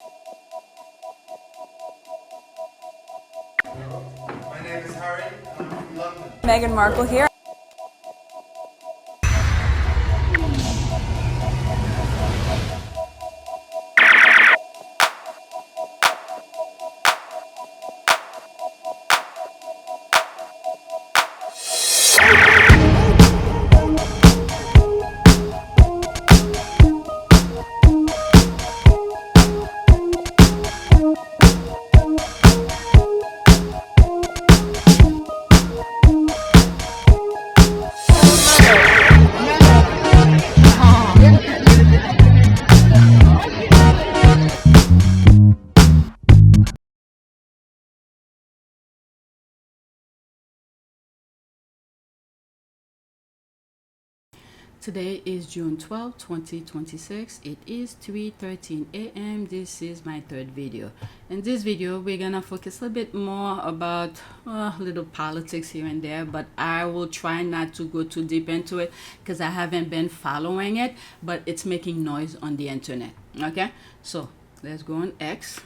My name is Harry, I'm from London. Meghan Markle here. Today is June 12, 2026. It is 3:13 a.m. This is my third video. In this video, we're gonna focus a bit more about little politics here and there, but I will try not to go too deep into it because I haven't been following it, but it's making noise on the internet. Okay, so let's go on X.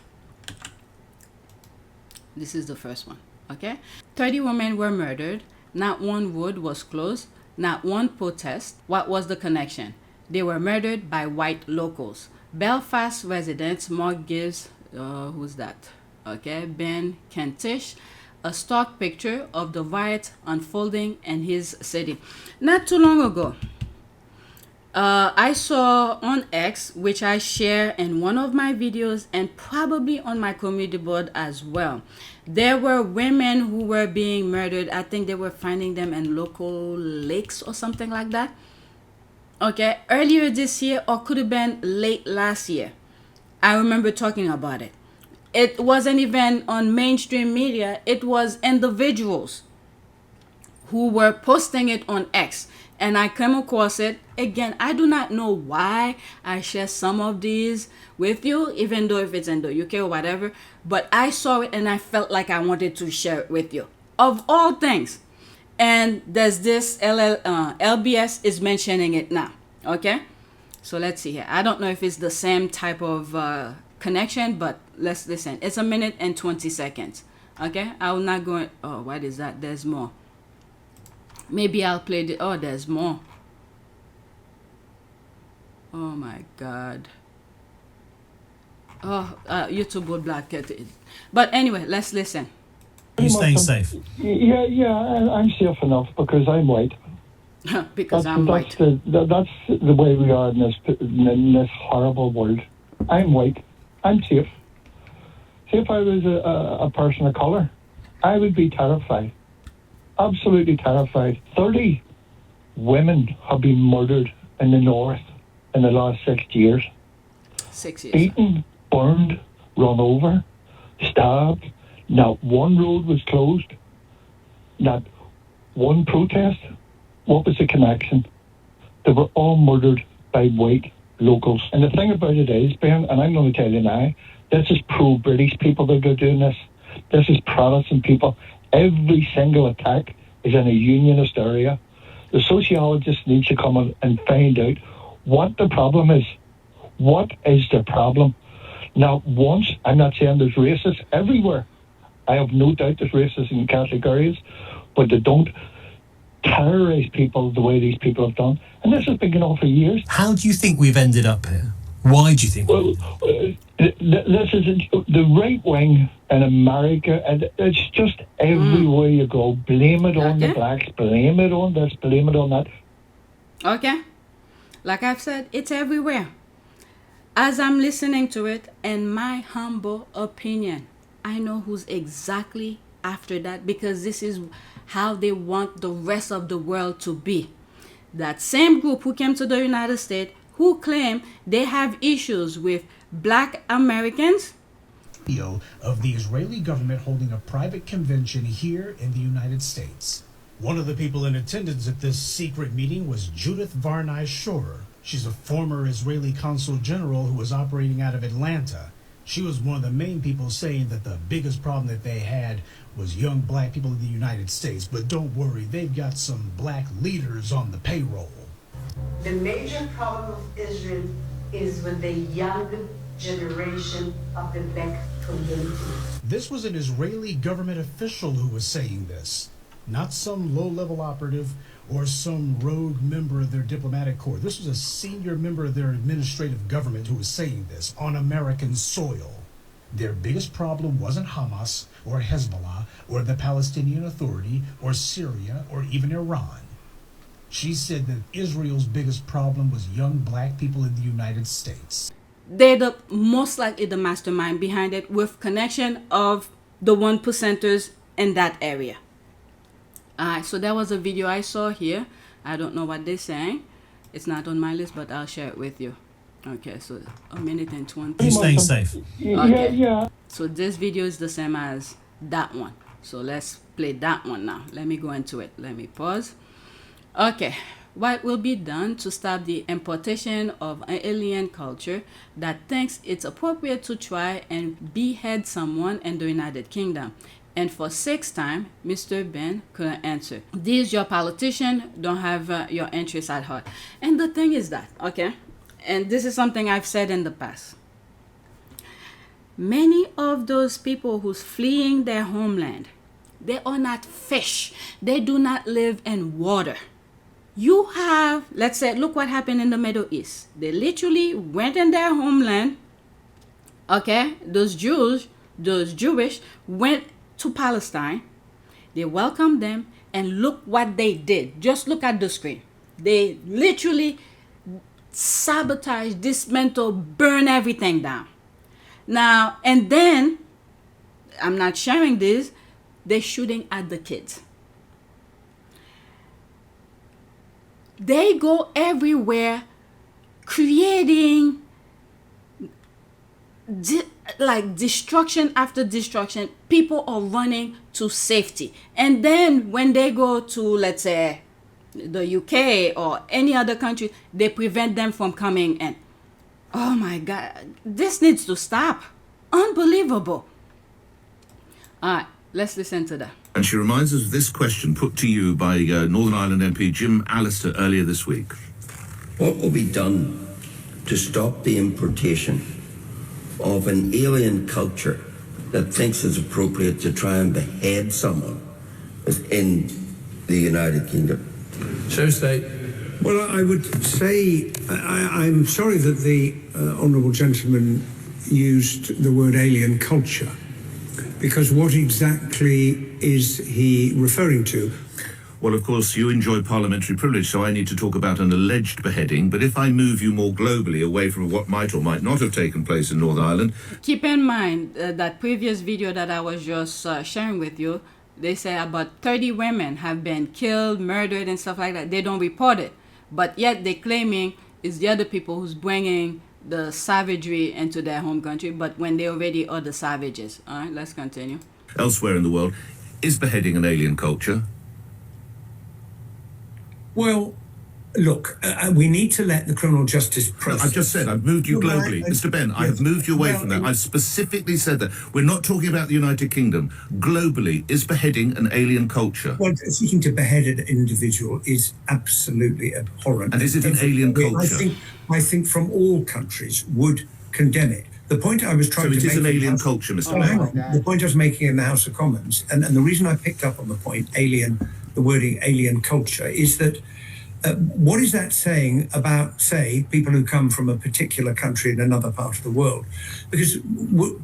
This is the first one. Okay, 30 women were murdered. Not one road was closed. Not one protest. What was the connection? They were murdered by white locals. Belfast residents Mark gives, who's that? Okay, Ben Kentish, a stock picture of the riot unfolding in his city. Not too long ago, I saw on X, which I share in one of my videos and probably on my community board as well. There were women who were being murdered. I think they were finding them in local lakes or something like that. Okay, earlier this year, or could have been late last year. I remember talking about it. It wasn't even on mainstream media. It was individuals who were posting it on X, and I came across it. Again, I do not know why I share some of these with you, even though if it's in the UK or whatever, but I saw it and I felt like I wanted to share it with you, of all things. And there's this LBS is mentioning it now. Okay, so let's see here. I don't know if it's the same type of connection, but let's listen. It's 1 minute and 20 seconds. Okay, I will not go. Oh, what is that? There's more. Maybe I'll play the. Oh, there's more. Oh my God. Oh, YouTube will block it. But anyway, let's listen. Are you staying safe? Yeah, I'm safe enough because I'm white. Because I'm white. That's the way we are in this horrible world. I'm white. I'm safe. See, if I was a person of colour, I would be terrified. Absolutely terrified. 30 women have been murdered in the north in the last 6 years. 6 years. Beaten, burned, run over, stabbed. Not one road was closed. Not one protest. What was the connection? They were all murdered by white locals. And the thing about it is, Ben, and I'm going to tell you now, this is pro-British people that are doing this. This is Protestant people. Every single attack is in a unionist area. The sociologists need to come in and find out what the problem is. What is the problem? Now, once, I'm not saying there's racists everywhere. I have no doubt there's racists in Catholic areas, but they don't terrorise people the way these people have done. And this has been going on for years. How do you think we've ended up here? Why do you think? Well, this is the right wing in America, and it's just everywhere you go. Blame it on the blacks, blame it on this, blame it on that. Okay. Like I've said, it's everywhere. As I'm listening to it, in my humble opinion, I know who's exactly after that, because this is how they want the rest of the world to be. That same group who came to the United States, who claim they have issues with black Americans. Video of the Israeli government holding a private convention here in the United States. One of the people in attendance at this secret meeting was Judith Varnai Shorer. She's a former Israeli consul general who was operating out of Atlanta. She was one of the main people saying that the biggest problem that they had was young black people in the United States. But don't worry, they've got some black leaders on the payroll. The major problem of Israel is with the young generation of the black community. This was an Israeli government official who was saying this, not some low-level operative or some rogue member of their diplomatic corps. This was a senior member of their administrative government who was saying this on American soil. Their biggest problem wasn't Hamas or Hezbollah or the Palestinian Authority or Syria or even Iran. She said that Israel's biggest problem was young black people in the United States. They're the most likely the mastermind behind it, with connection of the 1%ers in that area. Alright, so that was a video I saw here. I don't know what they're saying. It's not on my list, but I'll share it with you. Okay, so 1:20. Are you staying safe? Okay. Yeah. So this video is the same as that one. So let's play that one now. Let me go into it. Let me pause. Okay. What will be done to stop the importation of an alien culture that thinks it's appropriate to try and behead someone in the United Kingdom? And for 6th time, Mr. Ben couldn't answer. These your politicians don't have your interests at heart. And the thing is that, okay, and this is something I've said in the past. Many of those people who's fleeing their homeland, they are not fish. They do not live in water. You have, let's say, look what happened in the Middle East. They literally went in their homeland. Okay, those Jewish went to Palestine. They welcomed them, and look what they did. Just look at the screen. They literally sabotage, dismantle, burn everything down. Now, and then, I'm not sharing this, they're shooting at the kids. They go everywhere creating like destruction after destruction. People are running to safety. And then when they go to, let's say, the UK or any other country, they prevent them from coming in. Oh my God, this needs to stop. Unbelievable. All right, let's listen to that. And she reminds us of this question put to you by Northern Ireland MP Jim Allister earlier this week. What will be done to stop the importation of an alien culture that thinks it's appropriate to try and behead someone within the United Kingdom? Sure, State. Well, I would say I'm sorry that the honourable gentleman used the word alien culture, because what exactly is he referring to? Well, of course, you enjoy parliamentary privilege, so I need to talk about an alleged beheading. But if I move you more globally away from what might or might not have taken place in Northern Ireland... Keep in mind that previous video that I was just sharing with you, they say about 30 women have been killed, murdered, and stuff like that. They don't report it. But yet they're claiming it's the other people who's bringing the savagery into their home country, but when they already are the savages. All right, let's continue. Elsewhere in the world, is beheading an alien culture? Well, look, we need to let the criminal justice process... I've just said I've moved you globally. Mr. Ben, I have moved you away from that. I've specifically said that. We're not talking about the United Kingdom. Globally, is beheading an alien culture? Well, seeking to behead an individual is absolutely abhorrent. And is it an alien culture? I think from all countries would condemn it. The point I was trying to make... So it is an alien culture, Mr. Ben. Hang on. The point I was making in the House of Commons, and the reason I picked up on the point, the wording alien culture, is that what is that saying about, say, people who come from a particular country in another part of the world? Because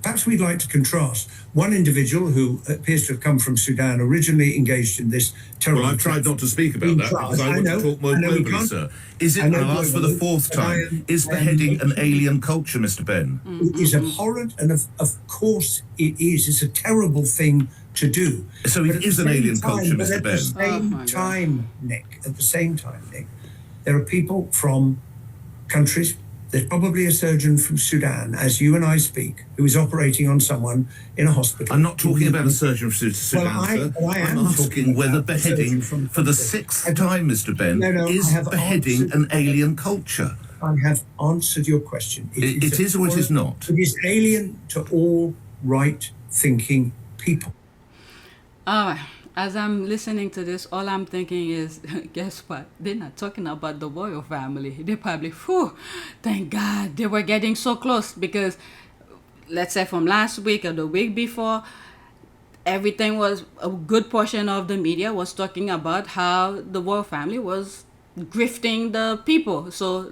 perhaps we'd like to contrast one individual who appears to have come from Sudan, originally engaged in this terrible... Well, I've tried not to speak about that because I want to talk more globally, sir. Is it, I'll ask for the 4th time, is beheading an alien culture, Mr. Ben? It is abhorrent, and of course it is. It's a terrible thing to do. So it is an alien culture, Mr. Ben. At the same time, Nick, there are people from countries. There's probably a surgeon from Sudan, as you and I speak, who is operating on someone in a hospital. I'm not talking about a surgeon from Sudan, sir. I'm asking whether beheading, for the 6th time, Mr. Ben, is beheading an alien culture. I have answered your question. It is or it is not? It is alien to all right-thinking people. All right. As I'm listening to this, all I'm thinking is, guess what? They're not talking about the royal family. They probably, whew, thank God they were getting so close, because let's say from last week or the week before, everything was, a good portion of the media was talking about how the royal family was grifting the people. So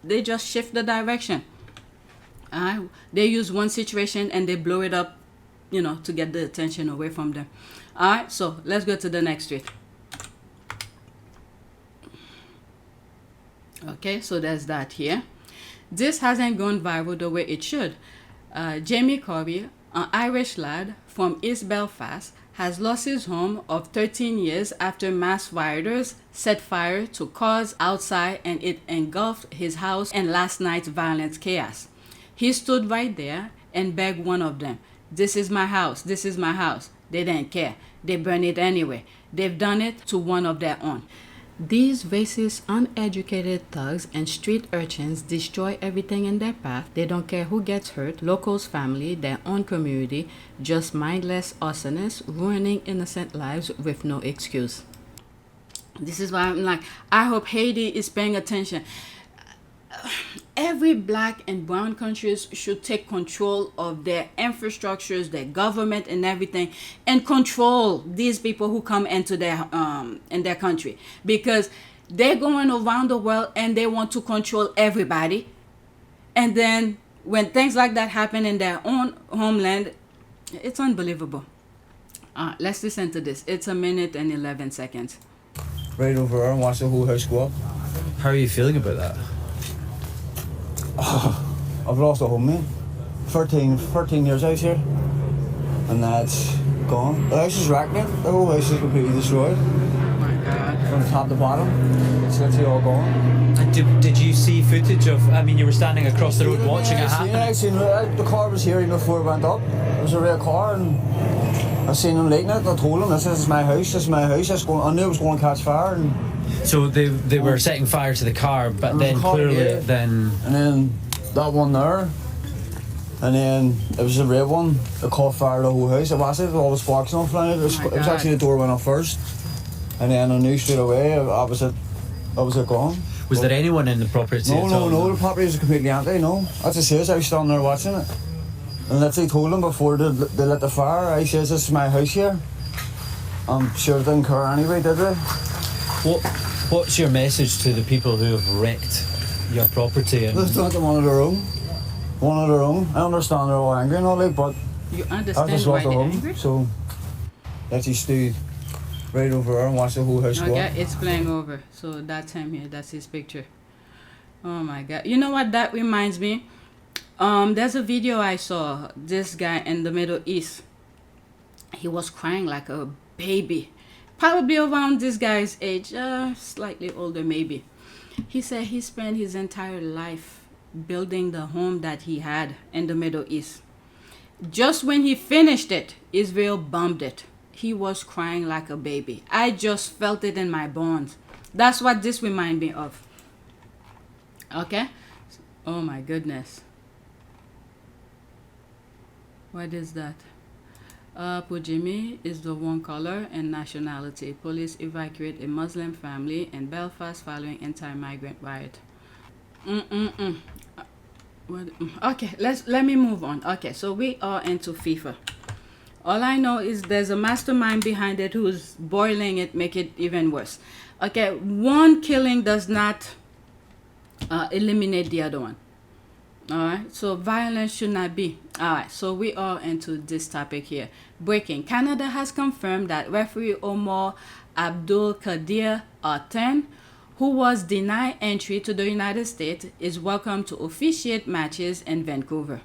they just shift the direction. They use one situation and they blow it up, you know, to get the attention away from them. All right, so let's go to the next tweet. Okay, so there's that here. This hasn't gone viral the way it should. Jamie Corby, an Irish lad from East Belfast, has lost his home of 13 years after mass rioters set fire to cars outside, and it engulfed his house in last night's violent chaos. He stood right there and begged one of them, "This is my house, this is my house." They didn't care. They burned it anyway. They've done it to one of their own. These racist, uneducated thugs and street urchins destroy everything in their path. They don't care who gets hurt, locals, family, their own community, just mindless arsonists ruining innocent lives with no excuse. This is why I'm like, I hope Haiti is paying attention. Every black and brown countries should take control of their infrastructures, their government and everything, and control these people who come into their in their country, because they're going around the world and they want to control everybody. And then when things like that happen in their own homeland, it's unbelievable. Let's listen to this. It's 1 minute and 11 seconds. Right over there and watch the whole house go up. How are you feeling about that? I've lost a home, mate. 13 years out here, and that's gone. The house is wrecked, mate. The whole house is completely destroyed. Oh my God. From top to bottom, it's literally all gone. And did you see footage of, I mean, you were standing across the road watching it happen? Yeah, I seen the car was here even before it went up. It was a real car, and I seen him leaking it. I told him, this is my house, this is my house. I knew it was going to catch fire. And so they were setting fire to the car, but then clearly then... And then that one there, and then it was a red one that caught fire the whole house. It was all the sparks and all flying. It was actually the door went off first, and then I knew straight away I was it gone. Was there anyone in the property? No, the property was completely empty, no. That's what I says, I was standing there watching it. And literally told them before they lit the fire, I says, this is my house here. I'm sure they didn't care anyway, did they? What's your message to the people who have wrecked your property? And They've done it one of their own. One of their own. I understand they're all angry and all that, but You I understand just why lost a they're home. angry? So that's he stood right over there and watched the whole house go Okay, up. it's playing over. So that's him here. That's his picture. Oh my God. You know what that reminds me? There's a video I saw. This guy in the Middle East. He was crying like a baby. Probably around this guy's age. Slightly older maybe. He said he spent his entire life building the home that he had in the Middle East. Just when he finished it, Israel bombed it. He was crying like a baby. I just felt it in my bones. That's what this reminds me of. Okay? Oh my goodness. What is that? Pujimi is the one color and nationality. Police evacuate a Muslim family in Belfast following anti-migrant riot. Okay, let me move on. Okay, so we are into FIFA. All I know is there's a mastermind behind it who's boiling it, make it even worse. Okay, one killing does not eliminate the other one. All right, so violence should not be. All right, so we are into this topic here. Breaking. Canada has confirmed that referee Omar Abdulkadir Artan, who was denied entry to the United States, is welcome to officiate matches in Vancouver.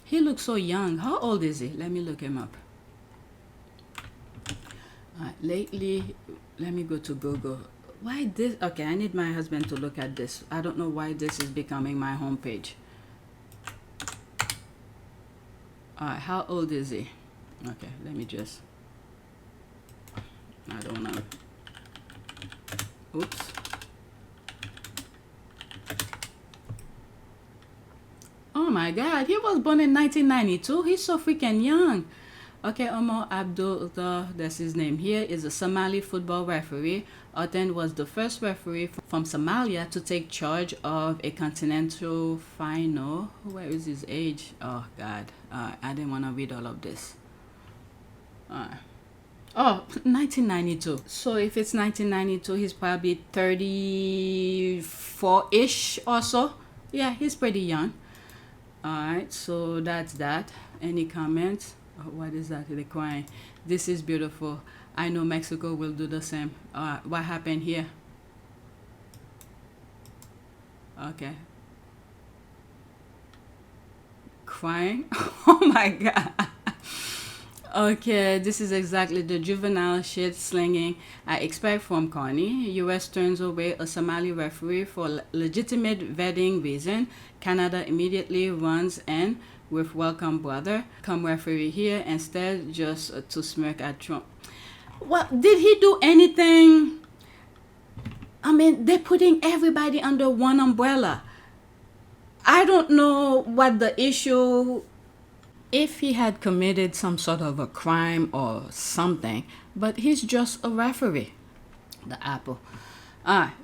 He looks so young. How old is he? Let me look him up. Lately, let me go to Google. Why this? Okay, I need my husband to look at this. I don't know why this is becoming my homepage. Alright, how old is he? Okay, let me just... I don't know. Oops. Oh my God, he was born in 1992. He's so freaking young. Okay, Omar Abdulkadir, that's his name here, is a Somali football referee. Artan was the first referee from Somalia to take charge of a continental final. Where is his age? Oh, God. I didn't want to read all of this. Oh, 1992. So if it's 1992, he's probably 34-ish or so. Yeah, he's pretty young. Alright, so that's that. Any comments? Oh, what is that? They're crying. This is beautiful. I know Mexico will do the same. What happened here? Okay. Crying? Oh my God. Okay, this is exactly the juvenile shit slinging I expect from Carney. US turns away a Somali referee for legitimate vetting reason. Canada immediately runs in with welcome brother. Come referee here instead, just to smirk at Trump. Well, did he do anything? I mean, they're putting everybody under one umbrella. I don't know what the issue. If he had committed some sort of a crime or something, but he's just a referee. The apple.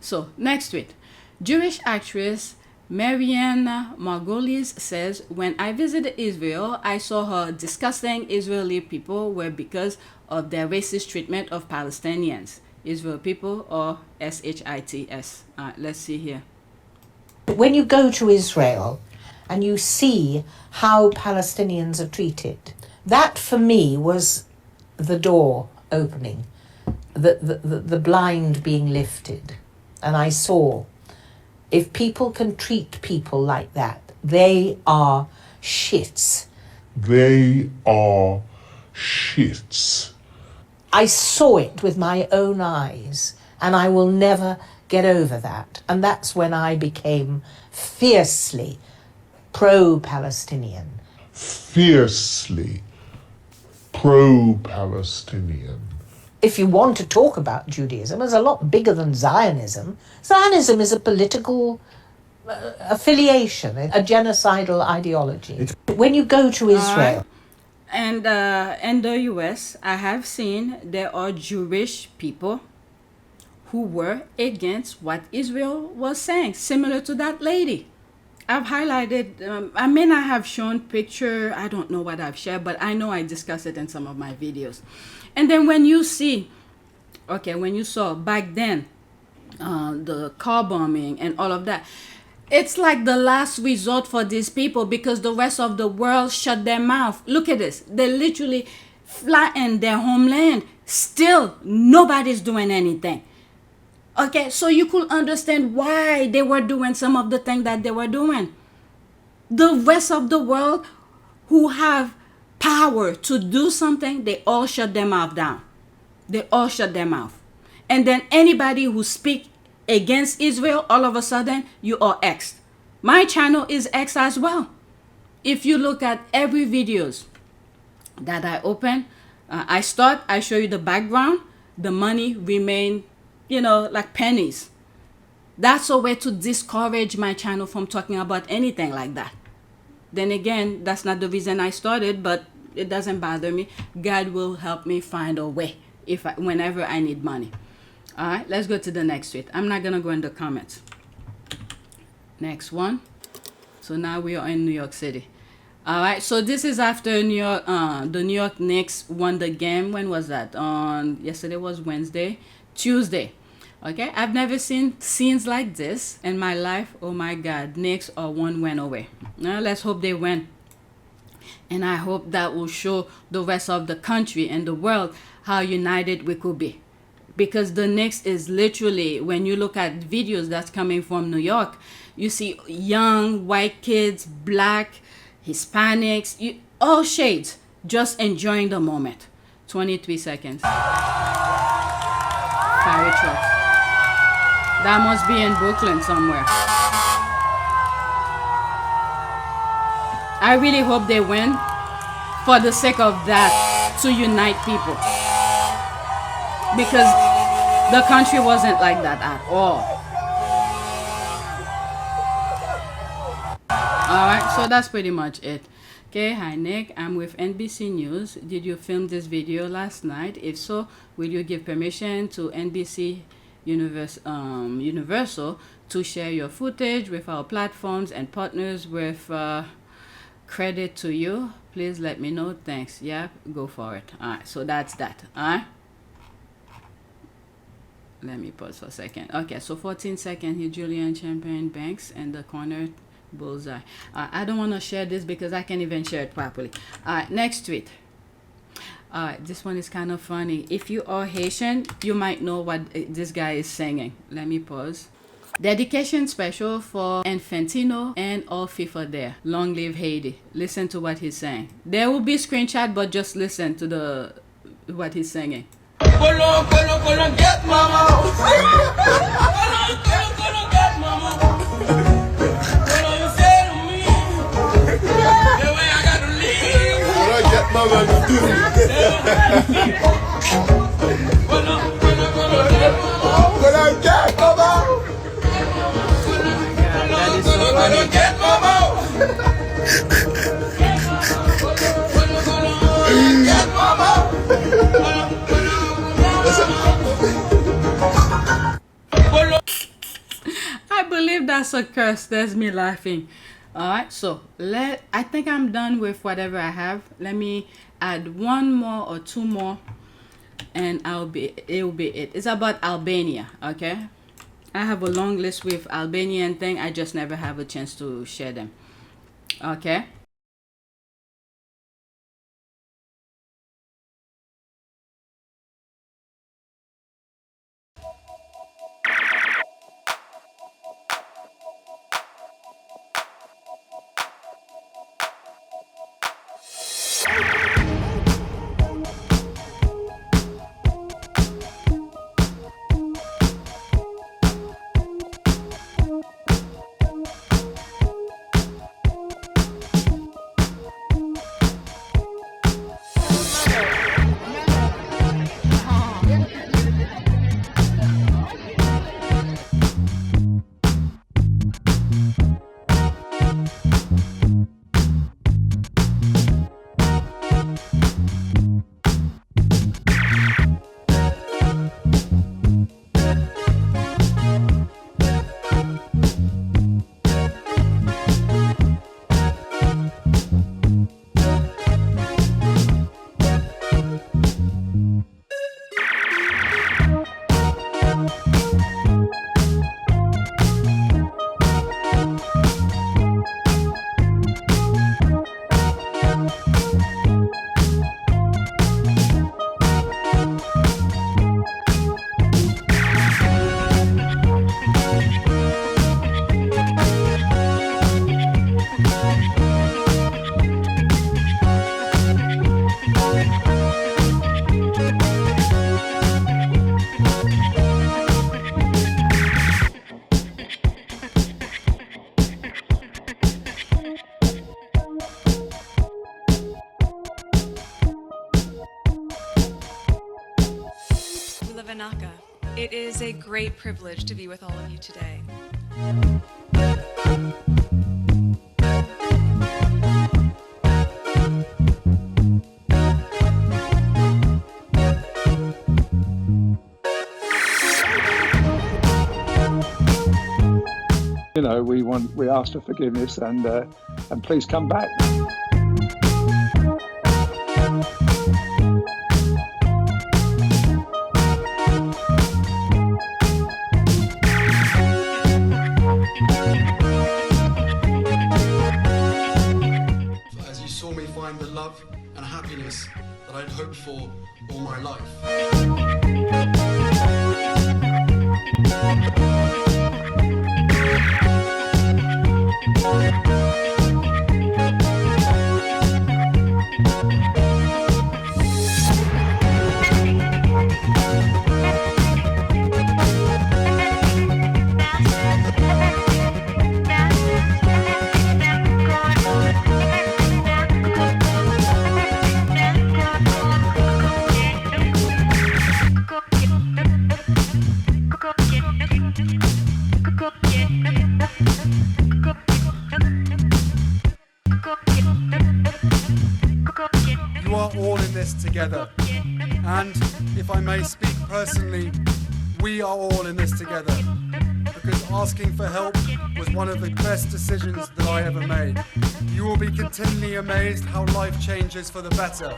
So next tweet. Jewish actress Miriam Margolyes says, when I visited Israel, I saw how disgusting Israeli people were because of their racist treatment of Palestinians. Israel people or SHITS. Let's see here. When you go to Israel and you see how Palestinians are treated, that for me was the door opening, the blind being lifted. And I saw, if people can treat people like that, they are shits. They are shits. I saw it with my own eyes, and I will never get over that. And that's when I became fiercely pro-Palestinian. Fiercely pro-Palestinian. If you want to talk about Judaism, it's a lot bigger than Zionism. Zionism is a political affiliation, a genocidal ideology. When you go to Israel... And in the US, I have seen there are Jewish people who were against what Israel was saying, similar to that lady. I've highlighted, I may not have shown picture, I don't know what I've shared, but I know I discussed it in some of my videos. And then when you see, okay, when you saw back then, the car bombing and all of that, it's like the last resort for these people because the rest of the world shut their mouth. Look at this. They literally flatten their homeland. Still, nobody's doing anything. Okay, so you could understand why they were doing some of the things that they were doing. The rest of the world who have power to do something, they all shut their mouth down. They all shut their mouth. And then anybody who speak against Israel, all of a sudden, you are X'd. My channel is X as well. If you look at every videos that I open, I show you the background, the money remain, you know, like pennies. That's a way to discourage my channel from talking about anything like that. Then again, that's not the reason I started, but it doesn't bother me. God will help me find a way whenever I need money. All right, let's go to the next tweet. I'm not going to go in the comments. Next one. So now we are in New York City. All right, so this is after New York, the New York Knicks won the game. When was that? Yesterday was Wednesday. Tuesday. Okay, I've never seen scenes like this in my life. Oh my God, Knicks are one win away. Now let's hope they win. And I hope that will show the rest of the country and the world how united we could be. Because the Knicks is literally, when you look at videos that's coming from New York, you see young, white kids, black, Hispanics, all shades, just enjoying the moment. 23 seconds. Fire truck. That must be in Brooklyn somewhere. I really hope they win for the sake of that, to unite people. Because the country wasn't like that at all. Alright, so that's pretty much it. Okay, hi Nick, I'm with NBC News. Did you film this video last night? If so, will you give permission to NBC Universal to share your footage with our platforms and partners with credit to you? Please let me know. Thanks. Yeah, go for it. All right, so that's that. All right. Let me pause for a second. Okay, so 14 seconds here, Julian Champagne Banks and the corner bullseye. I don't want to share this because I can't even share it properly. All right, next tweet. This one is kind of funny. If you are Haitian, you might know what this guy is singing. Let me pause. Dedication special for Infantino and all FIFA there. Long live Haiti. Listen to what he's saying. There will be screenshot, but just listen to what he's singing. Get mama. Get mama. Get mama to do get mama. That is so funny. Get mama. Get mama. I believe that's a curse. That's me laughing. All right, so I think I'm done with whatever I have. Let me add one more or two more, and it will be it. It's about Albania. Okay, I have a long list with Albanian thing. I just never have a chance to share them. Okay. It is a great privilege to be with all of you today. You know, we ask for forgiveness and please come back. As you saw me find the love and happiness that I'd hoped for all my life. are all in this together. And if I may speak personally, we are all in this together. Because asking for help was one of the best decisions that I ever made. You will be continually amazed how life changes for the better